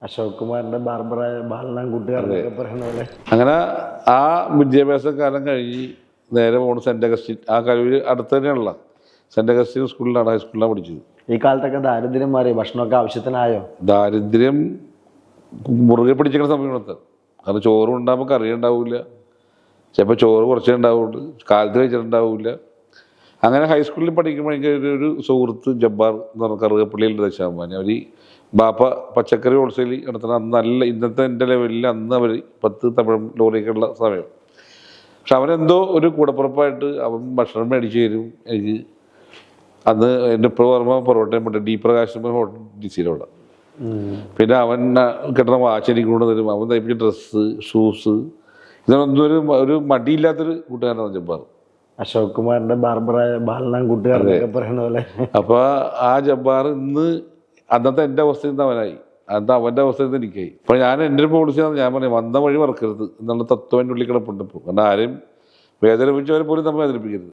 അശോക് കുമാറിന്റെ ബാർബറായ ബാലനാൻകുട്ടികാരനൊക്കെ പറയുന്ന പോലെ അങ്ങനെ ആ വിദ്യാഭ്യാസ കാലം കഴിഞ്ഞ് നേരെ പോകുന്നത് സെൻറ്റ് അഗസ്റ്റിൻ. ആ കഴിവ് അടുത്ത് തന്നെയുള്ള സെൻറ്റ് അഗസ്റ്റിൻ സ്കൂളിലാണ്, ഹൈസ്കൂളിലാണ് പഠിച്ചത്. ഈ കാലത്തൊക്കെ ദാരിദ്ര്യം മാറി, ഭക്ഷണമൊക്കെ ആവശ്യത്തിനായോ? ദാരിദ്ര്യം മുറുകെ പിടിച്ചിരിക്കുന്ന സമയത്ത്, കാരണം ചോറ് ഉണ്ടാകുമ്പോൾ കറി ഉണ്ടാവില്ല, ചിലപ്പോൾ ചോറ് കുറച്ചേ ഉണ്ടാവുള്ളൂ, കാലത്ത് കഴിച്ചിട്ടുണ്ടാവില്ല. അങ്ങനെ ഹൈസ്കൂളിൽ പഠിക്കുമ്പോൾ എനിക്ക് ഒരു സുഹൃത്ത് ജബ്ബാർ എന്ന് പറഞ്ഞ കറുകപ്പള്ളിയിലെ ദശാമാനി, അവർ ബാപ്പ പച്ചക്കറി ഹോൾസെയിൽ നടത്തുന്ന അന്ന് നല്ല ഇന്നത്തെ എൻ്റെ ലെവലിൽ അന്ന് അവർ 10 തമിഴ് ലോറിയൊക്കെയുള്ള സമയം. പക്ഷെ അവനെന്തോ ഒരു കൂടപ്പുറപ്പായിട്ട് അവൻ ഭക്ഷണം മേടിച്ച് തരും എനിക്ക്. അന്ന് എൻ്റെ ഇപ്പോൾ ഓർമ്മ പൊറോട്ടയും പോട്ടെ ഡി പ്രകാശ് ഹോട്ടൽ ഡിസിയിലുള്ള. പിന്നെ അവൻ കിട്ടുന്ന വാച്ച് എനിക്ക് കൊണ്ട് തരും, അവൻ തയ്പ്പിച്ച ഡ്രസ്സ്, ഷൂസ്, ഇതൊന്നും ഒരു മടിയില്ലാത്തൊരു കൂട്ടുകാരനാണ് ജബ്ബാർ. അശോക് കുമാറിന്റെ ബാർബറായ ബാലനാൻകുട്ടികാരനൊക്കെ പറയുന്ന പോലെ. അപ്പോൾ ആ ജബ്ബാർ ഇന്ന് അന്നത്തെ എൻ്റെ അവസ്ഥയിൽ നിന്ന് അവനായി, അന്നത്തെ അവൻ്റെ അവസ്ഥയിൽ നിന്ന് എനിക്കായി. അപ്പോൾ ഞാൻ എൻ്റെ ഒരു പോളിസിയാണ്, ഞാൻ പറയും വന്ന വഴി മറക്കരുത് എന്നുള്ള തത്വം എൻ്റെ ഉള്ളിൽ കിടപ്പുണ്ട് ഇപ്പോൾ. കാരണം ആരെയും വേദനിപ്പിച്ചവരെ പോലും നമ്മൾ വേദനിപ്പിക്കരുത്.